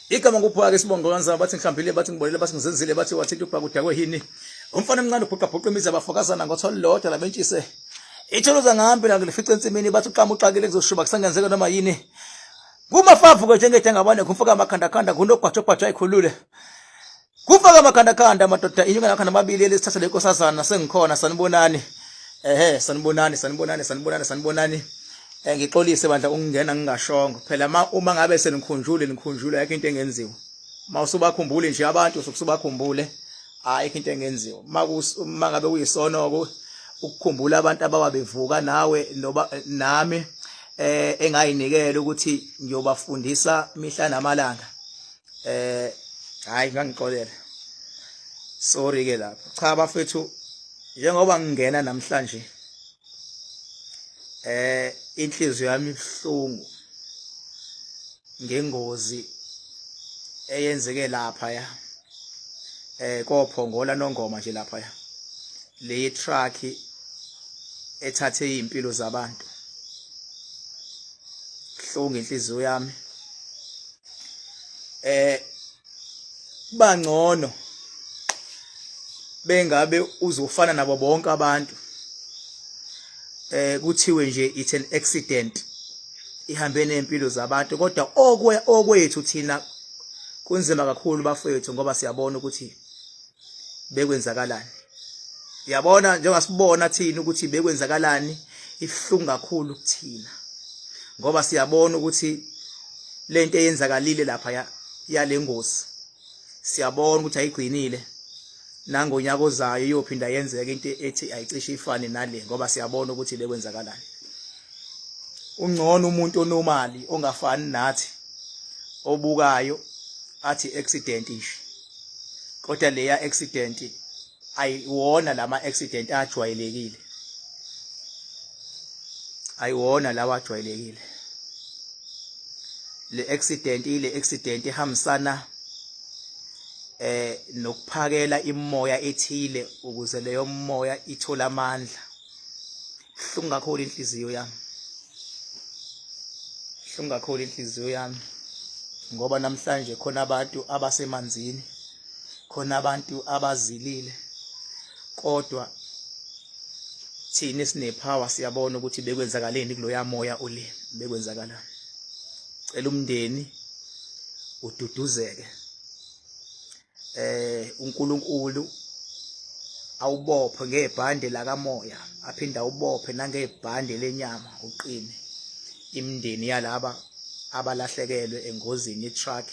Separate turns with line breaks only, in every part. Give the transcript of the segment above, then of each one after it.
igama kuphaka isibongo kanzima bathi ngihlambile bathi ngibolile bathi ngizenzile bathi wathi uBhaka udakwe yini umfana omncane ubhuqa imizi abafokazana ngotholo lodwa labentshise ithuluza ngahambi la ngifica ensimini bathi uqama uqakile kuzoshuba kusangenzeka noma yini kumafavu ke njengethe ngabane kumfaka amakhanda kunogwathogwathwa ekhulule kufaka amakhanda amadoda inyuka nakhona amabili elesithatha lenkosazana sengikhona sanibonani sanibonani ngixolise bandla ukungena ngingashongo phela uma ngabe senikhunjule ayikho into engenziwa mawusubakhumbule nje abantu sokusubakhumbule ayikho into engenziwa uma ngabe uyisonoko ukukhumbula abantu abawabevuka nawe noba nami engayinikela ukuthi ngiyobafundisa mihla namalanga hayi ngangixolela sorry ke lapho cha bafethu njengoba ngingena namhlanje inhliziyo yami ibhlungu ngengozi eyenzeke lapha ya koPongolo nongoma nje lapha ya le truck ethathe impilo zabantu hlungu inhliziyo yami bangcono bengabe uzofana nabo bonke abantu kuthiwe nje it's an accident ihambe nempilo zabantu kodwa okwethu thina kunzima kakhulu bafethu ngoba siyabona ukuthi bekwenzakalani yabona njengasibona thina ukuthi bekwenzakalani ifhlungu kakhulu kuthina ngoba siyabona ukuthi lento eyenzakalile lapha yalengozi siyabona ukuthi ayigcinile nangonyaka ozayo iyophinda yenzeke into ethi ayicishe ifane nale ngoba siyabona ukuthi bekwenzakalani ungcono umuntu onormali ongafani nathi obukayo athi accident nje kodwa leya accident ayiwona lama accident ajwayelekile ayiwona lawa ajwayelekile le accident ihambisana nokuphakela imoya ethile ukuze leyo moya ithola amandla hlungu kakhulu inhliziyo yami ngoba namhlanje khona abantu abasemanzini khona abantu abazilile kodwa thina sinepower siyabona ukuthi bekwenzakaleni kuloya moya ule bekwenzakalani cela umndeni ududuzeke uNkulunkulu awubophe ngebhande lakamoya aphinda ubophe nangebhande lenyama uqine imndeni yalaba abalahlekelwe engozini yetruck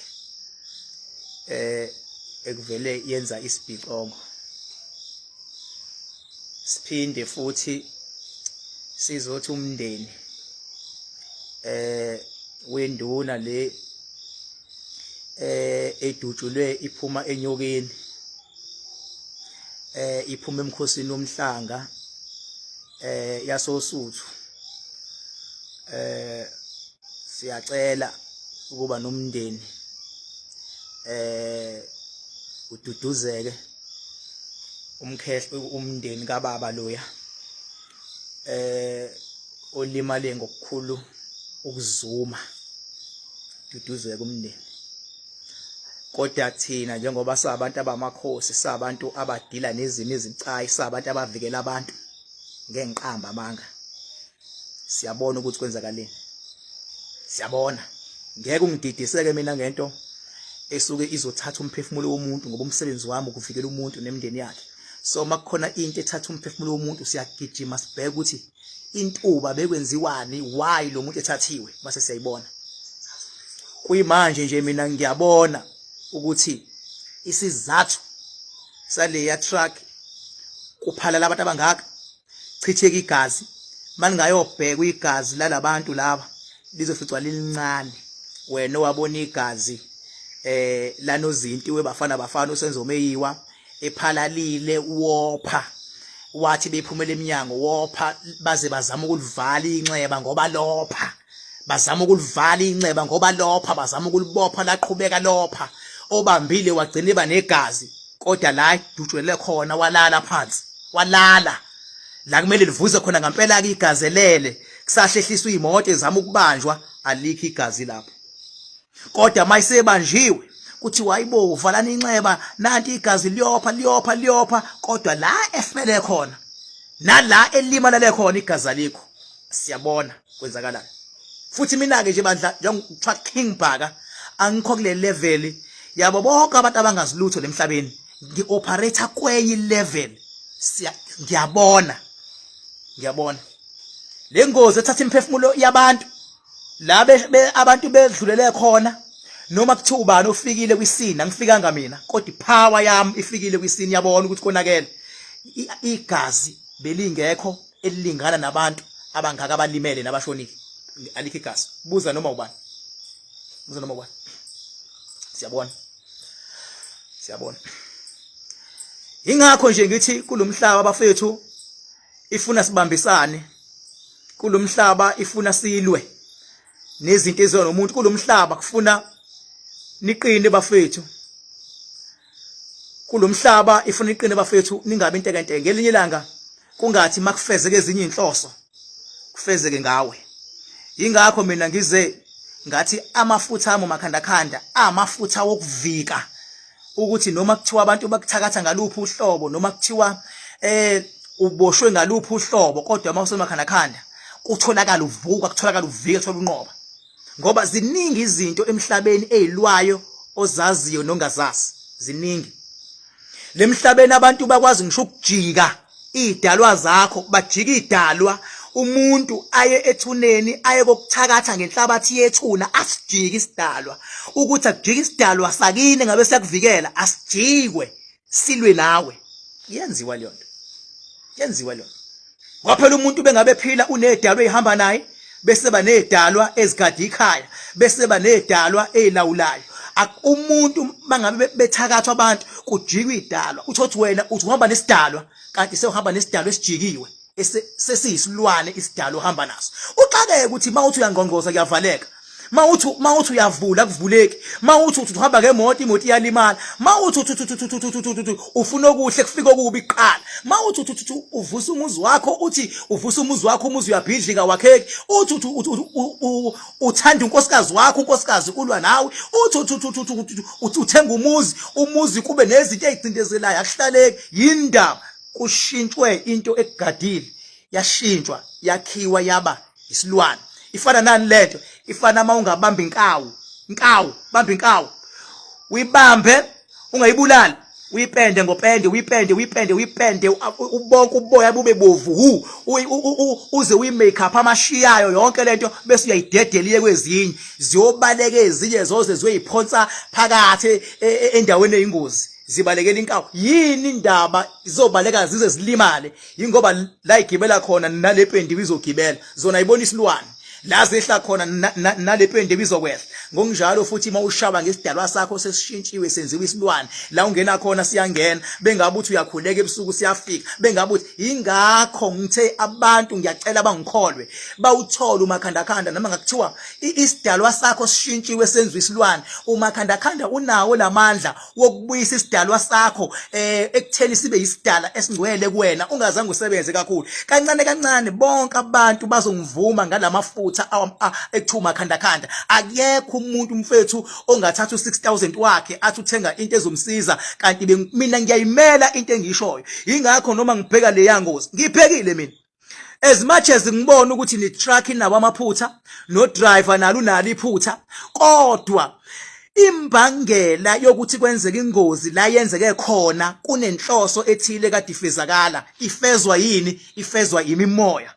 ekuvele yenza isibhicongo siphinde futhi sizothi umndeni wenduna le edutshulwe iphuma enyokeni iphuma emkhosini omhlanga yasosuthu siyacela ukuba nomndeni ududuzeke umndeni kababa loya olimale ngokukhulu ukuzuma duduzeke umndeni kodwa thina njengoba sabantu abamakhosi sabantu abadila nezimo ezicayi sabantu abavikela abantu ngenqamba amanga siyabona ukuthi kwenzakaleni siyabona ngeke ungididiseke mina ngento esuke izothatha umphefumulo womuntu ngoba umsebenzi wami ukuvikela umuntu nemndeni yakhe so makukhona into ethatha umphefumulo womuntu siyagijima sibheke ukuthi intuba bekwenziwani why lo muntu ethathiwe base siyayibona kuyimanje nje mina ngiyabona ukuthi isizathu saleya truck kuphala abantu abangaka chitheke igazi maningayobheka igazi lalabantu laba lizoficwa lilincane wena wabona igazi lanozinti webafana usenzo meyiwa ephalalile wopha wathi bephumela eminyango wopha baze bazama ukulivala inxeba ngoba lopha bazama ukulivala inxeba ngoba lopha bazama ukulibopha laqhubeka lopha obambile wagcina eba negazi kodwa la idutshwele khona walala phansi walala la kumele livuze khona ngempela ke igazi lele kusahlehliswa imoto ezama ukubanjwa alikho igazi lapho kodwa mayisebanjiwe kuthi wayibo valana inxeba nanti igazi liyopha kodwa la efele khona nala elimalale khona igazi alikho siyabona kwenzakalana futhi mina ke nje bandla njengokuthwa King Bhaka angikho kule level yabo bonke abantu abangazilutho lemhlabeni ngioperator kwenye level ngiyabona le ngozi ethatha imphefumulo yabantu la abantu bedlulele khona noma kuthiwa ubani ofikile kwisini angifikanga mina kodwa ipower yami ifikile kwisini yabona ukuthi konakele igazi belingekho elilingana nabantu abangaka abalimele nabashonile alikho igazi buza noma ubani siyabona ingakho nje ngithi kulomhlaba bafethu ifuna sibambisane kulomhlaba ifuna silwe nezinto ezona umuntu kulomhlaba kufuna niqine bafethu kulomhlaba ifuna iqine bafethu ningabe intekenteke ngelinye ilanga kungathi makufezeke ezinye inhloso kufezeke ngawe ingakho mina ngize ngathi amafutha ami makhandakhanda amafutha wokuvika ukuthi noma kuthiwa abantu bakuthakatha ngaluphi uhlobo noma kuthiwa uboshwe ngaluphi uhlobo kodwa mawusemakhandakhanda kutholakala uvuka kutholakala uvika kuthola unqoba ngoba ziningi izinto emhlabeni ezilwayo ozaziyo nongazazi ziningi lemhlabeni abantu bakwazi ngisho ukujika idalwa zakho bajika idalwa umuntu aye ethuneni aye kokuthakatha ngenhlabathi yethuna asijike isidalwa ukuthi akujike isidalwa sakini ngabe siyakuvikela asijikwe silwe nawe yenziwa leyo nto kwaphela umuntu bengabe phila unedalwa ehamba naye bese banedalwa ezigadi ikhaya bese banedalwa ezilawulayo umuntu bangabe bethakathwa abantu kujikwe idalwa uthothi wena uthi uhamba nesidalwa kanti sewuhamba nesidalwa esijikiwe sesiyisilwane isidalwa uhamba naso uxakeke ukuthi mawuthi uyangongoza kuyavaleka mawuthi uyavula kuvuleki mawuthi uhamba ngemoto imoto iyalimala mawuthi ufuna okuhle kufika okubi iqala mawuthi uvusa umuzi wakho uthi uvusa umuzi wakho umuzi uyabhidlika wakheki uthi uthanda unkosikazi wakho unkosikazi ulwa nawe uthi uthenga umuzi kube nezinto ezicindezelayo akuhlaleki yindaba kushintshwe into ekugadile yashintshwa yakhiwa yaba isilwane ifana nani lento ifana mawungabamba inkawu bamba inkawu uyibambe ungayibulali uyipende ngopende uyipende ubonke uboya bube bovu uze uyimakeup amashiyayo yonke lento bese uyayidedela iye kwezinye ziyobaleke ezinye zoze ziyoyiphonsa phakathi endaweni eyingozi zibalekela inkawu yini indaba izobaleka zize zilimale ingoba la igibela khona nalependi bizogibela zona ayibona isilwane la zehla khona nalependi bizokwehla ngokunjalo futhi mawushaba ngesidalwa sakho sesishintshiwe senziwe isilwane la ungena khona siyangena bengabe uthi uyakhuleka ebusuku siyafika bengabe uthi ingakho ngithe abantu ngiyacela bangikholwe bawuthola umakhandakhanda noma ngakuthiwa isidalwa sakho sishintshiwe senziwe isilwane umakhandakhanda unawo lamandla wokubuyisa isidalwa sakho ekutheni sibe isidala esingcwele kuwena ungazange usebenze kakhulu kancane bonke abantu bazongivuma ngalamafutha ekuthiwa umakhandakhanda akekho umuntu mfethu ongathatha u6000 wakhe athi uthenga into ezomsiza kanti mina ngiyayimela into engishoyo ingakho noma ngibheka le yangozi ngiphekile mina as much as ngibona ukuthi ni truck inawo amaphutha no driver nalo unalo iphutha kodwa imbangela yokuthi kwenzeke ingozi la yenzeke khona kunenhloso ethile kade ifezakala ifezwa yini ifezwa imimoya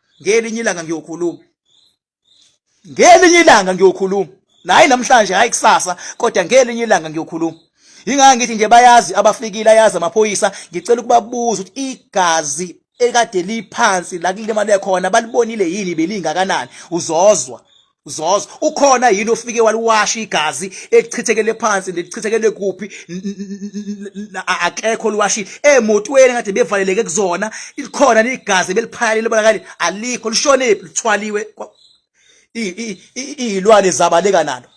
ngelinye ilanga ngiyokhuluma nayi namhlanje hayi kusasa kodwa ngelinye ilanga ngiyokhuluma ingaka ngithi nje bayazi abafikile ayazi amaphoyisa ngicela ukubabuza ukuthi igazi ekade liphansi la kulimale khona balibonile yini belingakanani uzozwa ukhona yini ofike waliwasha igazi elichithekele phansi nelichithekele kuphi akekho liwashi emotweni kade bevaleleke kuzona ikhona igazi beliphayile libonakala alikho lishonephi lithwaliwe izilwane zabaleka nalo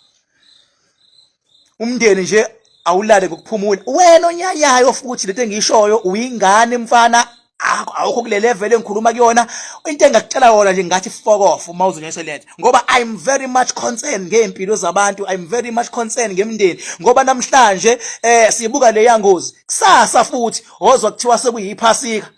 umndeni nje awulale ngokuphumula wena onyayayo futhi lento engishoyo uyingane mfana awukho kule level engikhuluma kuyona. Into engakutshela yona nje ngathi fuck off uma uzonyese lento, ngoba I'm very much concerned ngempilo zabantu, I'm very much concerned ngemndeni, ngoba namhlanje sibuka le yangozi, kusasa futhi ozwa kuthiwa sekuyiphasika,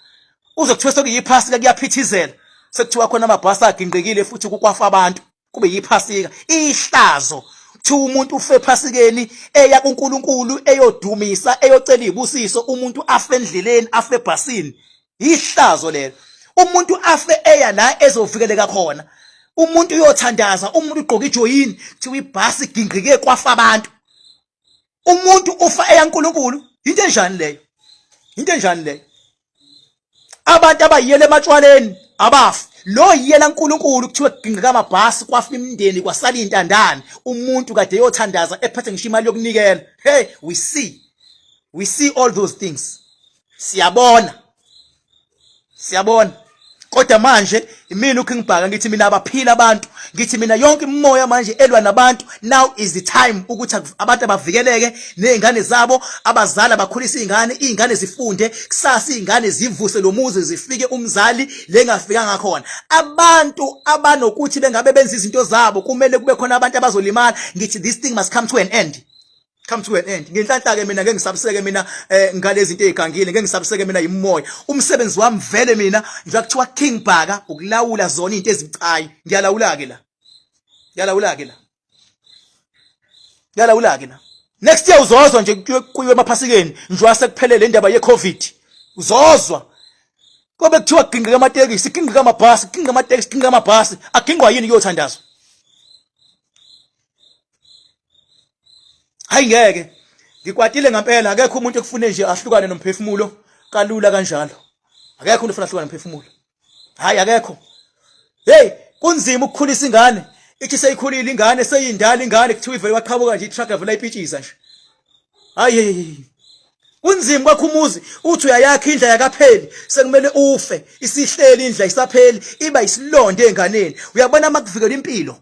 uzwe kuthiwa sekuyiphasika kuyaphithizela, sekuthiwa khona amabhasi agingqekile futhi kukwafa abantu kube yiphasika. Ihlazo kuthi umuntu ufe ephasikeni eya kuNkulunkulu eyodumisa eyocela izibusiso, umuntu afe endleleni afe ebhasini. Ihlazo lelo. Umuntu afe eya la ezovikeleka khona, umuntu uyothandaza, umuntu ugqoka ijoyini kuthiwa ibhasi igingqike kwafa abantu. Umuntu ufa eya kuNkulunkulu. Into enjani leyo? Into enjani leyo? Abantu abayiyele ematshwaleni abafi, lo yiyela uNkulunkulu kuthiwa kugingqika amabhasi kwafa imindeni kwasala intandane, umuntu kade eyothandaza ephethe ngisho imali yokunikela. Hey, we see all those things. Siyabona kodwa manje imina uKingBhaka ngithi mina abaphila abantu, ngithi mina yonke imimoya manje elwa nabantu, now is the time ukuthi abantu abavikeleke nezingane zabo, abazali bakhulisa izingane zifunde, kusasa izingane zivuse lo muzi zifike umzali lengafikanga khona. Abantu abanokuthi bengabe benza izinto zabo kumele kube khona abantu abazolimala. Ngithi this thing must come to an end. Come to an end. Ngenhlanhla ke mina ngeke ngisabiseke mina ngalezi zinto ezigangile, ngeke ngisabiseke mina yimoya. Umsebenzi wami vele mina nje kuthiwa KingBhaka ukulawula zona izinto ezibucayi. Ngiyalawula ke la. Next year uzozwa nje kuyiwe emaphasikeni nje wasekuphelele indaba yeCovid. Uzozwa. Kobe kuthiwa gingqika amatekisi, gingqika amabhasi, gingqika amatekisi, gingqika amabhasi. Agingwa yini kuyothandazwa? Hayi ngeke. Ngikwatile ngempela, akekho umuntu ekufune nje ahlukane nomphefumulo kalula kanjalo. Akekho umuntu ufuna ahlukane nomphefumulo. Hayi akekho. Hey, kunzima ukukhulisa ingane. Ithi seyikhulile ingane, seyindala ingane kuthiwa ivele waqhabuka nje i-truck avela ipitshisa nje. Hayi. Kunzima kwakho umuzi, uthi uyayakha indla yakapheli, sekumele ufe. Isihleli indla isapheli, iba isilonde enganeni. Uyabona makuvikela impilo.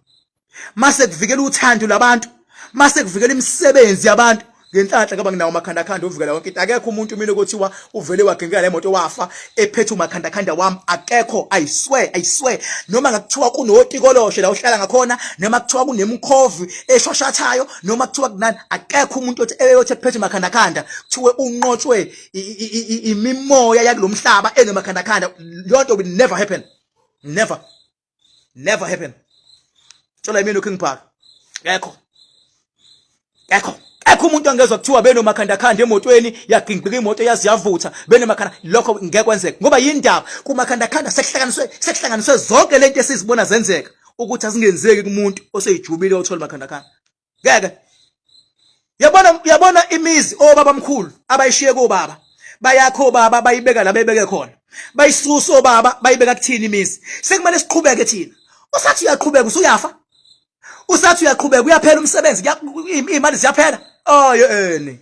Mase kuvikela uthando labantu. Mase kuvikela imisebenzi yabantu, ngenhlanhla kaba nginawo makhanda uvikela wonke into. Akekho umuntu mina okuthiwa uvele wagengela le moto wafa ephethe umakhanda wami. Akekho, I swear. Noma ngakuthiwa kunotikoloshe la uhlala ngakhona, noma kuthiwa kunemkhovi eshoshathayo, noma kuthiwa kunani, akekho umuntu othi ephethe makhanda kuthiwe unqotshwe imimoya yakulomhlaba enemakhanda. Lonto will never happen. Never happen. Tshela mina uKingBhaka. Akekho umuntu angezwa kuthiwa benomakhanda emotweni yagingqika imoto yaziyavutha benemakhanda. Lokho ngeke kwenzeke ngoba yindaba kumakhanda sekuhlanganiswe zonke lento esizibona zenzeka ukuthi asingenzeki kumuntu oseyijubile othola makhanda. Ngeke. Yabona imizi obaba mkhulu abayishiye kubaba, bayakho obaba bayibeka la bebeke khona, bayisusa obaba bayibeka kuthini imizi. Sekumele siqhubeke thina. Usathi uyaqhubeka usuyafa. Usathi uyaqhubeka uyaphela umsebenzi, imali ziyaphela. Oh yeni.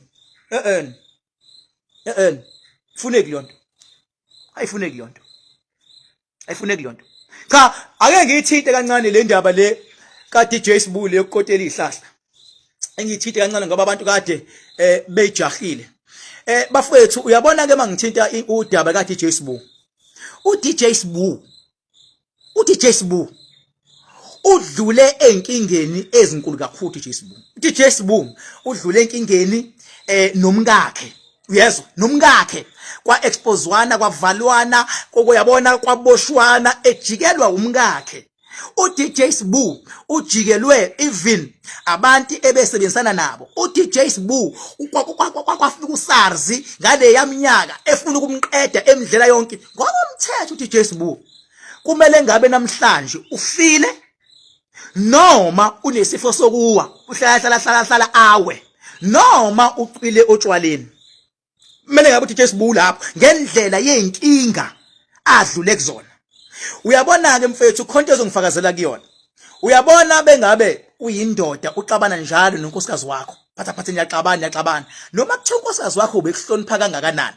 Funeki lonto. Ayifuneki lonto. Cha, ake ngiyithinte kancane le ndaba le ka DJ SBU le yokukotela izihlahla. Engiyithinte kancane ngoba abantu kade bejahile. Bafowethu uyabona ke mangithinta udaba ka DJ SBU. uDJ SBU udlule enkingeni ezinkulu kakhulu. DJ SBU udlule enkingeni nomkakhe. Uyezwa, nomkakhe kwa exposewana, kwavalwana, kokuyabona kwaboshwana, ejikelwa umkakhe. uDJ SBU ujikelwe even abantu ebesebenzisana nabo. uDJ SBU kwafika uSARS ngale yaminyaka efuna ukumqeda emdlela yonke. Ngokomthetho uDJ SBU kumele ngabe namhlanje ufile noma unesifo sokuwa, uhlala awe, noma uqile otshwaleni. Kumele ngabe uDJ SBU lapho ngendlela yenkinga adlule kuzona. Uyabona ke mfethu khonto ezongifakazela kuyona. Uyabona bengabe uyindoda uxabana njalo nonkosikazi wakho. Phatha niyaxabana. Noma kuthiwa unkosikazi wakho ubekuhlonipha kangakanani.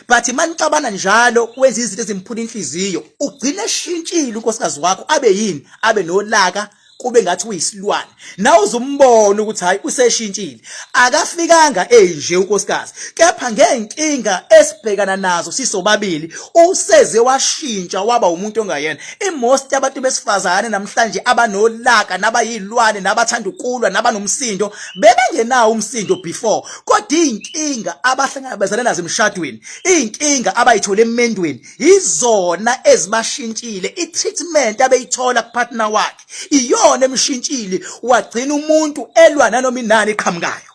But manixabana njalo wenza izinto ezimphula inhliziyo, ugcine eshintshile unkosikazi wakho abe yini? Abe nolaka kube ngathi uyisilwane nawe uzumbona ukuthi hayi useshintshile akafikanga nje unkosikazi kepha ngenkinga esibhekana nazo sisobabili useze washintsha waba umuntu ongayena imost abantu besifazane namhlanje abanolaka nabayilwane nabathanda ukulwa nabanomsindo bebengenawo umsindo before kodwa inkinga abahlangabezana nazo emshadweni inkinga abayithola emendweni izona ezibashintshile itreatment abeyithola kupartner wakhe iyona emshintshile wagcina umuntu elwa nanoma inani eqhamukayo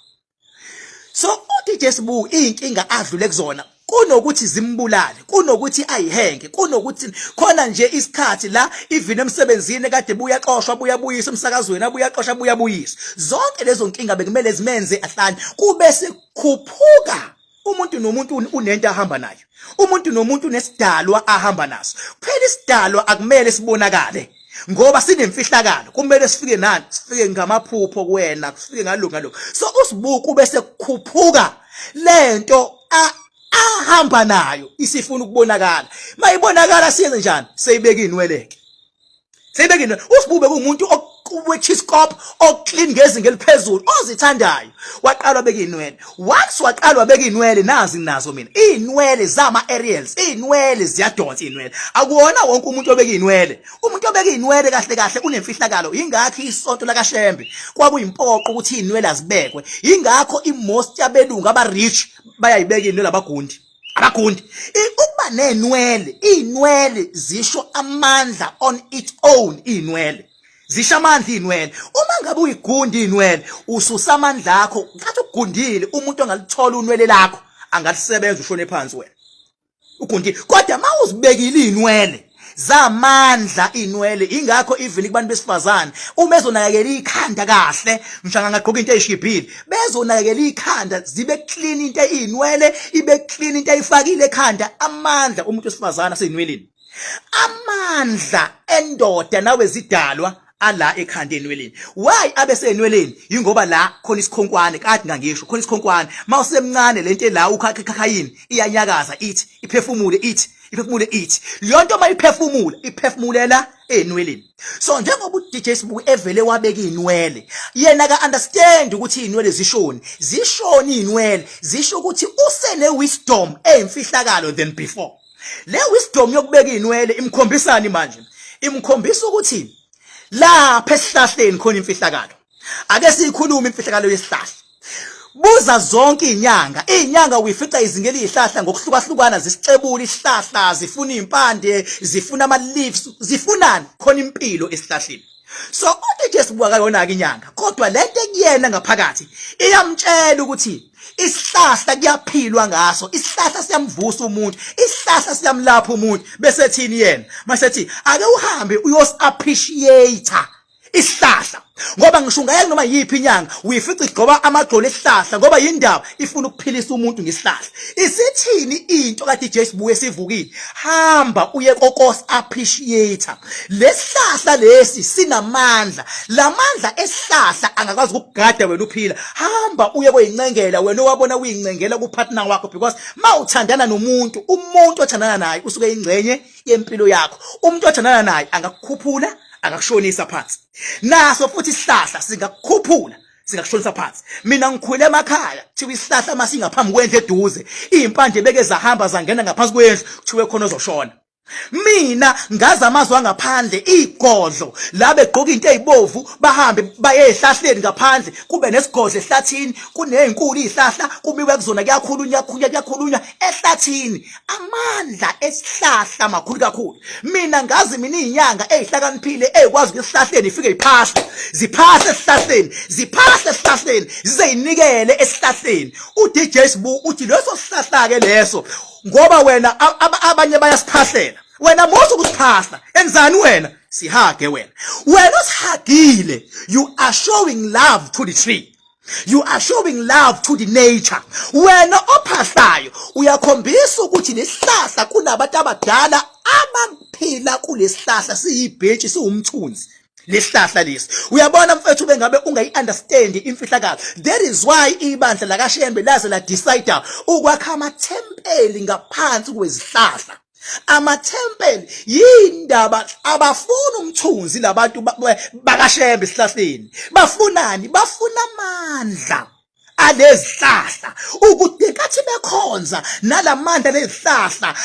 so uDJ SBU inkinga adlule kuzona kunokuthi zimbulale kunokuthi ayihenge kunokuthi khona nje isikhathi la even emsebenzini kade buyaxoshwa buyabuyisa emsakazweni abuyaxoshwa buyabuyisa zonke lezo nkinga bekumele zimenze ahlanye kube sekukhuphuka umuntu nomuntu unento ahamba nayo umuntu nomuntu nesidalwa ahamba naso kuphela isidalwa akumele sibonakale ngoba sinemfihlakalo kumele sifike nani sifike ngamaphupho kuwena sifike ngaloko so uSBU bese kukhuphuka lento ahamba nayo isifuna ukubonakala mayibonakala siyenze njani seyibeka inweleke seyibeka uSBU bekumuntu wechiscop oclean ngezinga eliphezulu ozithandayo waqalwa beka inwele once waqalwa beka inwele nazi nazo mina inwele zama aerials inwele ziyadonsa inwele akuwona wonke umuntu obeka inwele umuntu obeka inwele kahle kahle unemfihlakalo ingakho isonto lakaShembe kwakuyimpoqo ukuthi inwele azibekwe ingakho imost yabelungu aba rich bayayibeka inwele abagundi ukuba nenwele inwele zisho amandla on its own inwele zisha amandla inwele uma ngabe uyigundi inwele ususa amandla akho ngathi ugundile umuntu ongalithola unwele lakho angalisebenza ushone phansi wena ugundile kodwa mawuzibekile inwele zamandla inwele ingakho even kubantu besifazane uma ezonakekela ikhanda kahle mshanga ngaqoka into eyishibhile bezonakekela ikhanda zibe clean into eyinwele ibe clean into ayifakile ekhanda amandla umuntu wesifazane aseyinweleni amandla endoda nawe zidalwa ala ekhanda enweleni why abesenweleni ingoba la khona isikhonkwane kade ngangisho khona isikhonkwane mawusemncane lento la ukhakhayini iyanyakaza ithi iphefumule ithi yonto mayiphefumula iphefumulela enweleni so njengoba uDJ SBU evele wabeka inwele yena ka understand ukuthi inwele zishoni inwele zisho ukuthi usene wisdom emfihlakalo than before le wisdom yokubeka inwele imkhombisani manje imkhombisa ukuthi lapha esihlahleni khona imfihlakalo ake sikhuluma imfihlakalo yesihlahla buza zonke inyanga uyifica izingela izihlahla ngokuhlukahlukana zisicebula isihlahla zifuna impande zifuna ama leaves zifunani khona impilo esihlahleni so uDJ SBU akayona ke inyanga kodwa lento ekuyena ngaphakathi iyamtshela ukuthi isihlahla kuyaphilwa ngaso isihlahla siyamvusa umuntu isihlahla siyamlapha umuntu bese thini yena masethi ake uhambe uyos appreciate isihlahla ngoba ngisho ungayeke noma yipi inyanga uyifica igcoba amagxolo esihlahla ngoba yindaba ifuna ukuphilisa umuntu ngesihlahla isithini into kaDJ SBU esivukile hamba uye kokos appreciate lesihlahla lesi sinamandla lamandla esihlahla angakwazi ukugada wena uphila hamba uye koyincengela wena owabona uyincengela kupartner wakho because mawuthandana nomuntu umuntu othandana naye usuke ingcenye yempilo yakho umuntu othandana naye angakukhuphula akakushonisa phansi naso futhi isihlahla singakukhuphula singakushonisa phansi mina ngikhule emakhaya thiwa isihlahla masingaphambi kwendle eduze impande beke zahamba zangena ngaphansi kwendlu kuthiwe khona ozoshona mina ngazi amazwi angaphandle igodlo la begqoka into ezibovu bahambe baye ezihlahleni ngaphandle kube nesigodlo ehlathini kunezinkulu izihlahla kubiwe kuzona kuyakhulunywa ehlathini amandla esihlahla makhulu kakhulu mina ngazi mina izinyanga ezihlakaniphile ezikwazi ukusihlahleni ifike ziphashe esihlahleni zizeyinikele esihlahleni uDJ SBU uthi leso sihlahla ke leso ngoba wena abanye bayasiphahlela wena musu ukusiphahla enzani wena sihage wena usihagile you are showing love to the tree you are showing love to the nature wena ophahlayo uyakhombisa ukuthi lesihlahla kunabantu abadala abaphila kulesihlahla siyibheji siwumthunzi lesihlahla lesi uyabona mfethu bengabe ungayi-understand imfihlakalo that is why ibandla lakaShembe laze la decide ukwakha amathempeli ngaphansi kwezihlahla Amathempeli yindaba abafuna umthunzi labantu bakashembe esihlahleni. Bafunani? Bafuna amandla alezihlahla ukuthi kathi bekhonza nalamandla lezihlahla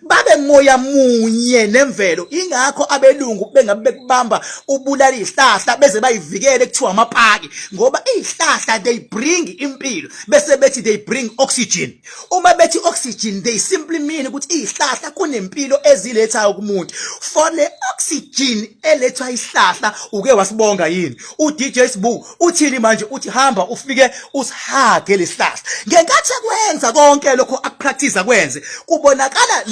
babe moya munye nemvelo. Ingakho abelungu bengabe bekubamba ubulala izihlahla beze bayivikele kuthiwa amapaki, ngoba izihlahla they bring impilo, bese bethi they bring oxygen. Uma bethi oxygen they simply mean ukuthi izihlahla kunempilo ezilethayo kumuntu. For le oxygen elethwa isihlahla uke wasibonga yini? uDJ SBU uthini manje? Uthi hamba ufike usihage lesihlahla. Ngenkathi akwenza konke lokho akupractice akwenze, kubonakala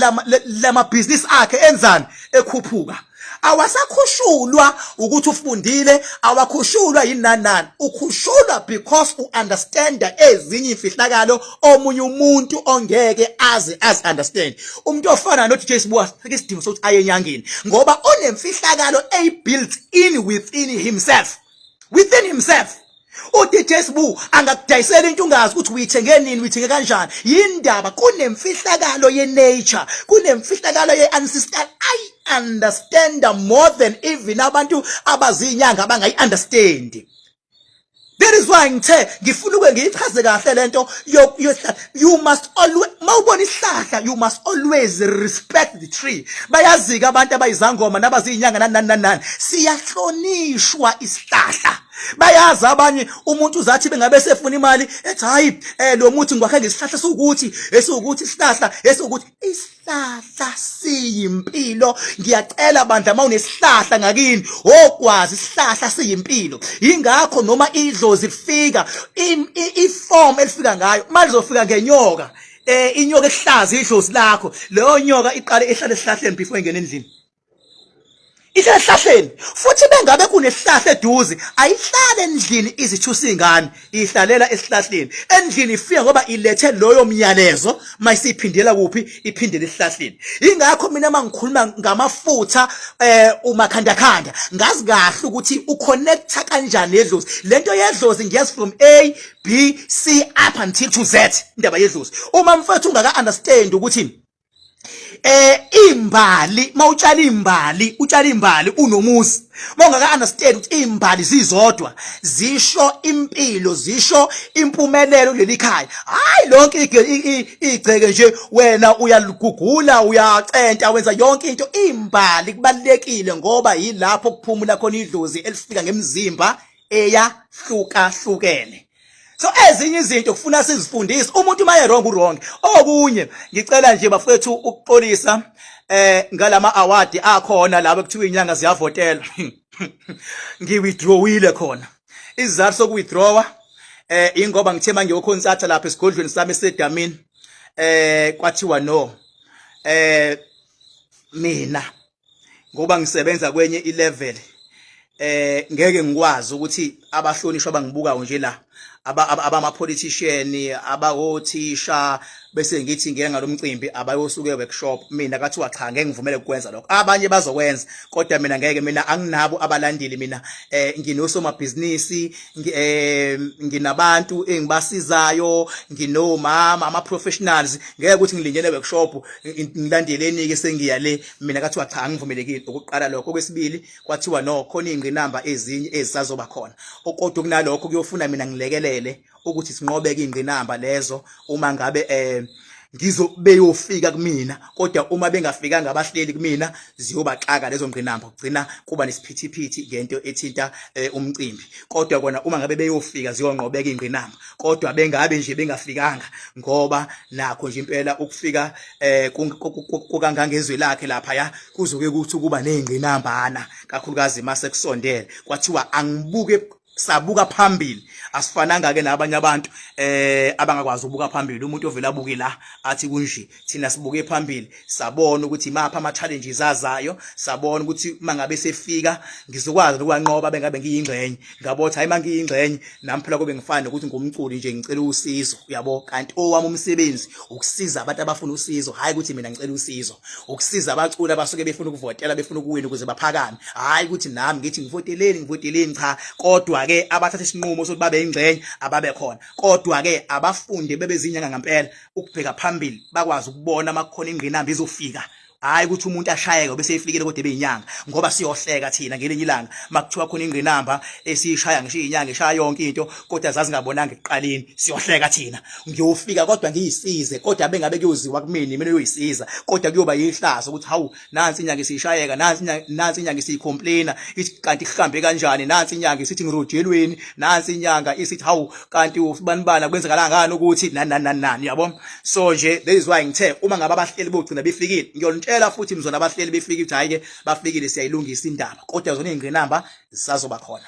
lama business akhe enzani? Ekhuphuka. Awasakhushulwa ukuthi ufundile, awakhushulwa yinanani. Ukhushulwa because u-understand ezinye imfihlakalo omunye umuntu ongeke aze understand. Umuntu ofana noDJ SBU asike isidingo sokuthi aye enyangeni ngoba onemfihlakalo built in within himself. Within himself. uDJ SBU angakudayisela into ungazi ukuthi uyithenge nini, uyithenge kanjani. Yindaba kunemfihlakalo ye-nature, kunemfihlakalo ye-ancestral. I understand more than even abantu abazinyanga abangayi-understand. That is why ngithe ngifuna ukwe ngiyichaze kahle lento you must always, mawubona isihlahla, you must always respect the tree. Bayazika abantu abayizangoma nabazinyanga nani siyahlonishwa isihlahla. Bayazi abanye umuntu uzathi bengabe sefuna imali ethi hayi lo muthi ngiwakhe ngesihlahla sokuthi esokuthi isihlahla esokuthi isihlahla siyimpilo. Ngiyacela bandla mawunesihlahla ngakini okwazi isihlahla siyimpilo. Ingakho noma idlozi lifika iform elifika ngayo malizofika ngenyoka inyoka ehlaza idlozi lakho, leyo nyoka iqale ehlale esihlahleni before ingene endlini. Isihlahleni futhi bengabe kunesihlahla eduze ayihlale endlini izithusa ingane, ihlalela esihlahleni. Endlini ifika ngoba ilethe loyo myalezo mayisiphindela kuphi? Iphindele esihlahleni. Ingakho mina mangikhuluma ngamafutha umakhandakhanda ngazi kahle ukuthi uconnecta kanjani nedlozi. Lento yedlozi ngiyazi from A B C up until to Z indaba yedlozi. Uma mfethu ungaka understand ukuthi imbali mawutshala imbali utshala imbali unomuzi, mawungaka understand ukuthi imbali zizodwa zisho impilo, zisho impumelelo kuleli khaya. Hayi lonke igceke nje wena uyalugugula uyacenta wenza yonke into. Imbali kubalekile ngoba yilapho kuphumula khona idlozi elifika ngemzimba eyahlukahlukene. So ezinye izinto kufuna sizifundise umuntu maye wrong wrong. Okunye ngicela nje bafethu ukuxolisa ngalama award akhona labo kuthiwa inyanga ziyavotela. Ngiwithdrawile khona. Isizathu sokuwithdrawa ingoba ngithe manje ngiyokhonsatha lapha esigodlweni sami esedamini kwathiwa no mina ngoba ngisebenza kwenye ilevel ngeke ngikwazi ukuthi abahlonishwa abangibukayo nje la abama politician abahothisha bese ngithi ngeke ngalomcimbi abayosuke workshop. Mina kathiwa cha ngeke ngivumele ukwenza lokho. Abanye bazokwenza kodwa mina ngeke. Mina anginabo abalandeli. Mina nginosomabhizinisi, nginabantu engibasizayo, nginomama ama-professionals. Ngeke ukuthi ngilingene workshop ngilandeleni ke sengiyale. Mina kathiwa cha angivumelekile ukuqala lokho. Okwesibili kwathiwa no khona ingqinamba ezinye ezisazoba khona. Kodwa kunalokho kuyofuna mina ngilekelele ukuthi sinqobeke ingqinamba lezo uma ngabe beyofika kumina. Kodwa uma bengafikanga abahleli kumina ziyobaxaka lezo ngqinamba, kugcina kuba nesiphithiphithi ngento ethinta umcimbi. Kodwa kona uma ngabe beyofika ziyonqobeka ingqinamba, kodwa bengabe nje bengafikanga ngoba nakho nje impela ukufika kukangangezwe lakhe lapha ya kuzoke kuthi kuba nezingqinambana, kakhulukazi mase kusondele. Kwathiwa angibuke sabuka phambili, asifananga ke nabanye abantu abangakwazi ukubuka phambili. Umuntu ovela abuke la athi kunje, thina sibuke phambili sabona ukuthi imapha ama challenges azayo, sabona ukuthi mangabe sefika ngizokwazi ukwanqoba bengabe ngiyingxenye. Ngabotha hayi mangiyingxenye nami phela kube ngifana ukuthi ngumculi nje ngicela usizo, uyabo. Kanti owami umsebenzi ukusiza abantu abafuna usizo, hayi ukuthi mina ngicela usizo. Ukusiza abaculi abasuke befuna ukuvotela, befuna ukuwina ukuze baphakame, hayi ukuthi nami ngithi ngivoteleni cha. Kodwa kodwa ke abathatha isinqumo sokuthi babe ingcenye ababe khona, kodwa ke abafunde bebezinyanga ngempela ukubheka phambili bakwazi ukubona amakhona ingqinamba izofika. Hayi ukuthi umuntu ashayeke bese efikile kodwa ebeyinyanga, ngoba siyohleka thina ngelinye ilanga makuthiwa khona ingqinamba esishaya ngisho inyanga ishaya yonke into kodwa zazingabonanga ekuqaleni, siyohleka thina. Ngiyofika kodwa ngiyisize kodwa bengabe kuyoziwa kumini mina uyoyisiza, kodwa kuyoba yihlazo ukuthi hawu nansi inyanga isishayeka, nansi inyanga isicomplaina ithi kanti ihambe kanjani, nansi inyanga isithi ngirojelweni, nansi inyanga isithi hawu kanti ubanibana kwenzekala ngani ukuthi nani yabo. So nje that is why ngithe uma ngabe abahleli bogcina befikile ngiyolitshela futhi mzona abahleli befike ukuthi hayi ke bafikile siyayilungisa indaba, kodwa zona ingqinamba zisazoba khona.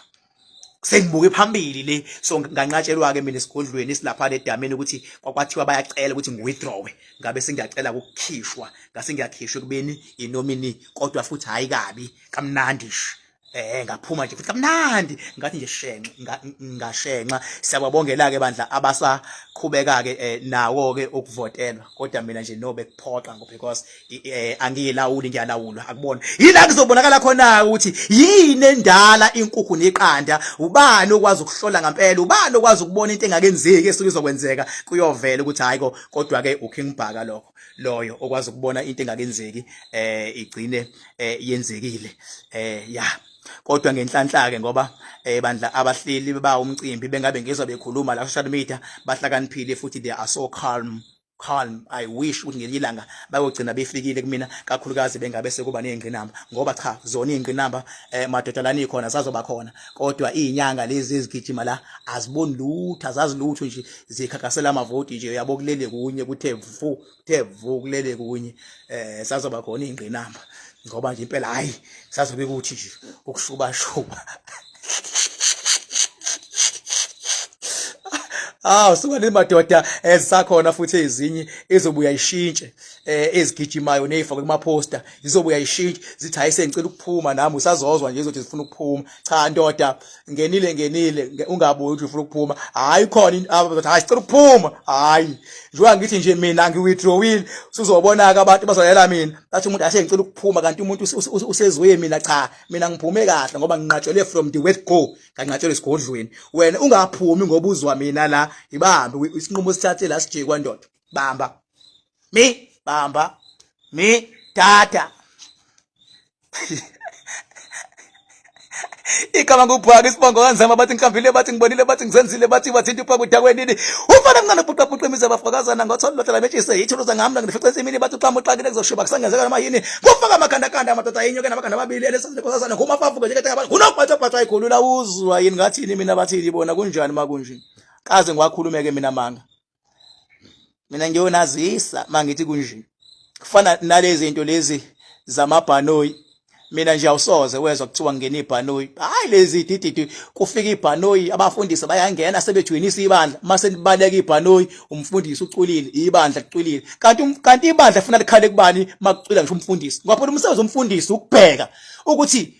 Sengibuke phambili le, so nganqatshelwa ke mina esigodlweni isilapha ledameni ukuthi kwakwathiwa bayacela ukuthi ngiwithdraw, ngabe sengiyacela ukukhishwa, ngase ngiyakhishwa kubeni inomini, kodwa futhi hayi kabi kamnandi nje. Ngaphuma nje futhi kamnandi ngathi nje shenxe ngashenxa. Siyababongela ke bandla abasaqhubeka ke nawo ke ukuvotelwa, kodwa mina nje nobe kuphoqa ngo because angiyilawuli ngiyalawulwa, akubona yila kuzobonakala khona ukuthi yini endala inkukhu neqanda, ubani okwazi ukuhlola ngempela, ubani okwazi ukubona into engakenzeki esuke izokwenzeka, kuyovela ukuthi hayiko kodwa ke uKing Bhaka lokho loyo okwazi ukubona into engakenzeki igcine yenzekile. Kodwa ngenhlanhla ke ngoba bandla abahleli ba umcimbi bengabe ngizwa bekhuluma la social media bahlakaniphile futhi they are so calm. I wish ukuthi ngelilanga bayogcina befikile kumina, kakhulukazi bengabe sekuba nezingqinamba, ngoba cha zona izingqinamba madodalani ikhona zazoba khona, kodwa izinyanga lezi ezigijima la aziboni lutho, azazi lutho nje, zikhakasela amavoti nje, yabo kulele kunye kuthe vu kulele kunye. Sazoba khona izingqinamba ngoba nje impela hayi sazobe ukuthi nje ukushubashuba. Suka le madoda ezisakhona futhi ezinye ezobuya ishintshe ezigijimayo nezifakwe kuma poster, zizobuya ishintshe zithi hayi sengicela ukuphuma, nami usazozwa nje izothi zifuna ukuphuma. Cha ndoda, ngenile ungabuyi ukuthi ufuna ukuphuma, hayi khona abazothi hayi sicela ukuphuma. Hayi njengoba ngithi nje mina ngiwithdrawile, usuzobona ke abantu bazoyela mina bathi umuntu ase ngicela ukuphuma, kanti umuntu usezwe mina. Cha mina ngiphume kahle ngoba nginqatshelwe from the word go, nganqatshelwe esigodlweni. Wena ungaphumi ngoba uzwa mina la, ibambe isinqumo sithathe la sije kwandoda. Bamba mi tata. Ikama ngubhaka isibongo kanzama bathi ngikhambile, bathi ngibonile, bathi ngizenzile, bathi wathinta upha kudakwenini. Ufana mncane buqa imiza abafakazana ngothola lotela betshise ithuluza ngamla ngifice emini, bathi uqhamu uqakile kuzoshuba kusangenzeka noma yini. Kufaka amakhanda amadoda ayinyoke namakhanda amabili elesazile kozazana ngumafafuke nje kethe abantu unokuphatha ayikhulula uzwa yini ngathini mina bathini bona kunjani makunje. Kaze ngiwakhulumeke mina manga. Mina ngiyonazisa mangithi kunje. Kufana nalezi zinto lezi zamabhanoyi. Mina nje awusoze wezwa kuthiwa ngene ibhanoyi. Hayi lezi dididi kufika ibhanoyi, abafundisi bayangena sebejwinisa ibandla, mase libaleka ibhanoyi, umfundisi uculile, ibandla liculile. Kanti ibandla ufuna likhale kubani makucula ngisho umfundisi. Ngoba umsebenzi womfundisi ukubheka ukuthi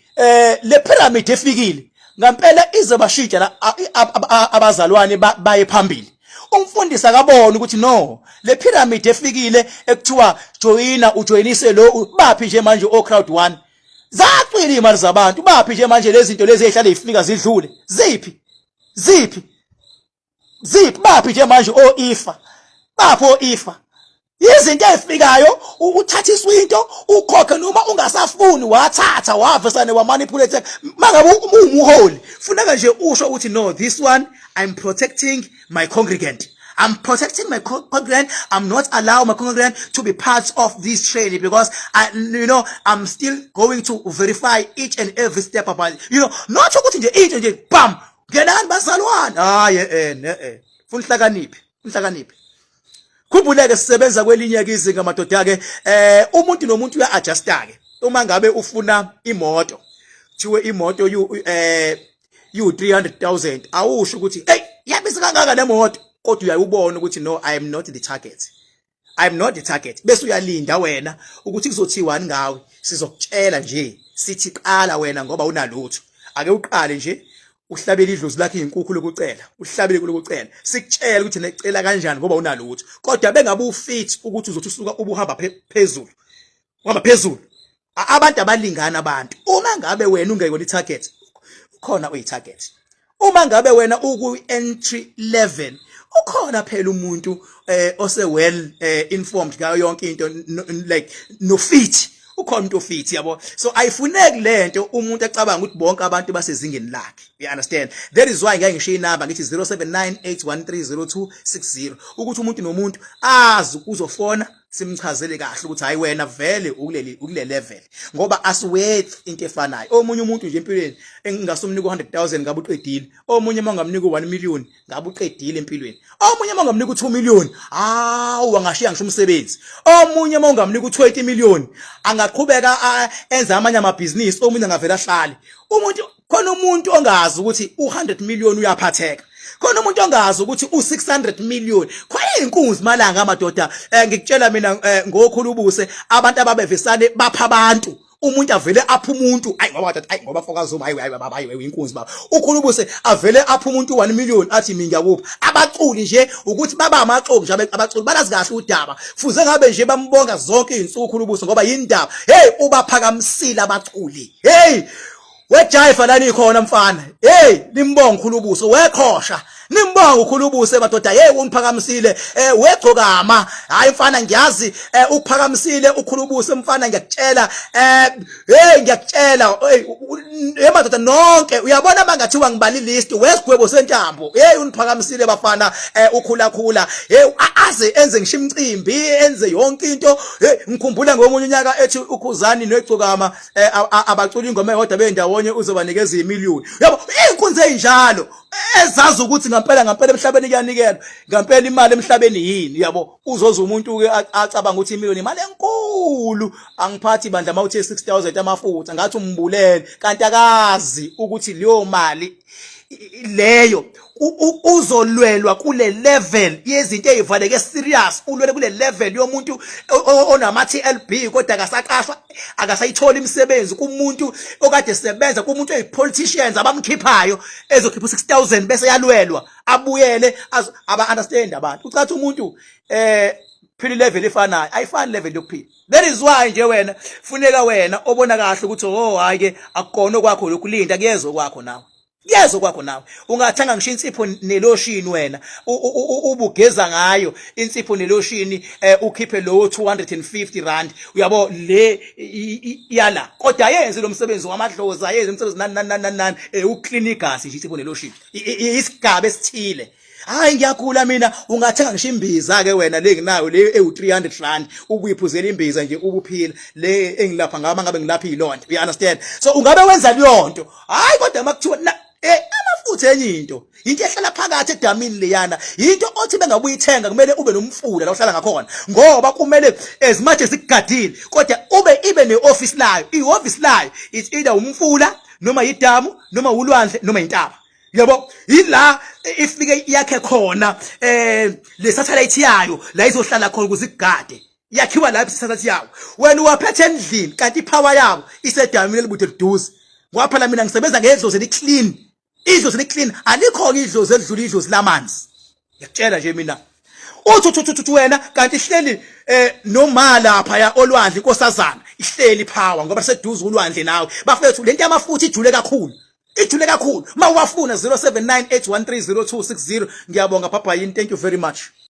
le pyramid efikile ngempela izobashintsha la abazalwane baye phambili. Umfundisi akabona ukuthi no, le pyramid efikile ekuthiwa ujoyinise lo, baphi nje manje o crowd 1 zacwila imali zabantu, baphi nje manje lezi zinto lezi ezihlala zifika zidlule, ziphi baphi nje manje o ifa, baphi o ifa. Izinto ezifikayo uthathiswa into ukhokhe noma ungasafuni wathatha wavesane wamanipulate. Mangabe umuholi funeka nje usho ukuthi no, this one I'm protecting my congregant. I'm protecting my congregant. I'm not allow my congregant to be part of this training because I'm still going to verify each and every step about it. Not ukuthi nje into nje bam ngenani bazalwane. Funhlakaniphi. Khumbuleke sisebenza kwelinye izinga madoda ke, umuntu nomuntu uya-adjusta ke. Uma ngabe ufuna imoto, thiwe imoto you 300,000, awusho ukuthi hey yabiza kangaka nemoto, kodwa uyayibona ukuthi no, I am not the target. Bese uyalinda wena ukuthi kuzothiwani ngawe, sizokutshela nje sithi qala wena ngoba unalutho. Ake uqale nje uhlabele idlozi lakhe izinkukhu lokucela, uhlabele lokucela, sikutshela ukuthi necela kanjani ngoba unalutho. Kodwa bengabe ufit ukuthi uzothi usuka ubuhamba phezulu, uhamba phezulu. Abantu abalingana abantu. Uma ngabe wena ungekho i-target, khona uyi-target. uma ngabe wena uku entry level ukhona phela umuntu ose well informed ngayo yonke into like no fit ukhona umuntu ofit yabo so ayifuneki lento umuntu ecabanga ukuthi bonke abantu basezingeni lakhe you understand that is why ngeke ngishiye inamba ngithi 0798130260 ukuthi umuntu nomuntu azi ukuzofona simchazele kahle ukuthi hayi wena vele ukule level ngoba asiworth into efanayo omunye umuntu nje empilweni engingasomnika 100,000 ngabe uqedile omunye mangamnika 1 million ngabe uqedile empilweni omunye mangamnika 2 million wangashiya ngisho umsebenzi omunye mangamnika 20 million angaqhubeka enza amanye amabhizinisi omunye angavela ahlale umuntu khona umuntu ongazi ukuthi u100 million uyaphatheka khona umuntu ongazi ukuthi u600 million kwayinkunzi malanga amadoda ngikutshela mina ngokhulubuse abantu ababevesane bapha abantu umuntu avele apha umuntu ngoba fokazuma hayi inkunzi baba ukhulubuse avele apha umuntu 1 million athi mina ngiyakupha abaculi nje ukuthi baba amaxoki nje abaculi balazi kahle udaba fuze ngabe nje bambonga zonke izinsuku ukhulubuse ngoba yindaba hey ubaphakamisile abaculi hey wejive lani khona mfana hey nimbonga ukhulubuso wekhosha nimbonga ukhulubuse madoda hey uniphakamisile wegcokama hayi mfana ngiyazi ukuphakamisile ukhulubuse mfana ngiyakutshela hey ngiyakutshela hey madoda nonke uyabona bangathiwa ngibali list wesigwebo sentambo hey uniphakamisile bafana ukhula hey aze enze ngisho imicimbi enze yonke into hey ngikhumbula ngomunye unyaka ethi ukhuzani negcokama abaculi ingoma eyodwa bendawonye uzobanikeza imiliyoni yabo inkunzi enjalo ezazi ukuthi ngempela emhlabeni kuyanikela ngempela imali emhlabeni yini yabo uzoza umuntu ke acabanga ukuthi imiliyoni imali enkulu angiphathi bandla mawuthe 6000 amafutha ngathi umbulele kanti akazi ukuthi leyo mali leyo uzolwelwa kule level yezinto ezivaleke serious ulwele kule level yomuntu onama TLB kodwa akasaqashwa akasayithola imisebenzi kumuntu okade sebenza kumuntu oyipoliticians abamkhiphayo ezokhipha 6000 bese yalwelwa abuyele aba understand abantu ucathi umuntu phili level efanayo ayifani level yokuphila that is why nje wena funeka wena obona kahle ukuthi hayi ke akukona kwakho lokulinda kuyezwe kwakho nawe yezo kwakho nawe ungathanga ngisho insipho neloshini wena ubugeza ngayo insipho neloshini ukhiphe lo 250 rand uyabo le yala kodwa yenze lo msebenzi wamadlozi ayenze umsebenzi nani uclean igasi nje insipho neloshini isigaba esithile hayi ngiyakula mina ungathenga ngisho imbiza ke wena le nginayo le ewu300 rand ubuyiphuzela imbiza nje ubuphila le engilapha ngabe ngilapha ilonto you understand so ungabe wenza leyonto hayi kodwa makuthiwa amafutha enye into ehlala phakathi edamini leyana into othi bengabuyithenga kumele ube nomfula la uhlala ngakhona ngoba kumele as much as ikugadile kodwa ibe neoffice layo ioffice layo it's either umfula noma idamu noma ulwandle noma intaba yabo ila ifike yakhe khona le satellite yayo la izohlala khona kuzigade yakhiwa lapha isatellite yawo wena uwaphethe endlini kanti ipower yabo isedamini elibude liduze ngoba phela mina ngisebenza ngedlozi liclean idlozi liclean alikho idlozi edlula idlozi lamanzi ngiyakutshela nje mina uthi wena kanti ihleli noma lapha ya olwandle inkosazana ihleli power ngoba seduze ulwandle nawe bafethu lento yamafutha ijule kakhulu mawafuna 0798130260 ngiyabonga papa yini thank you very much.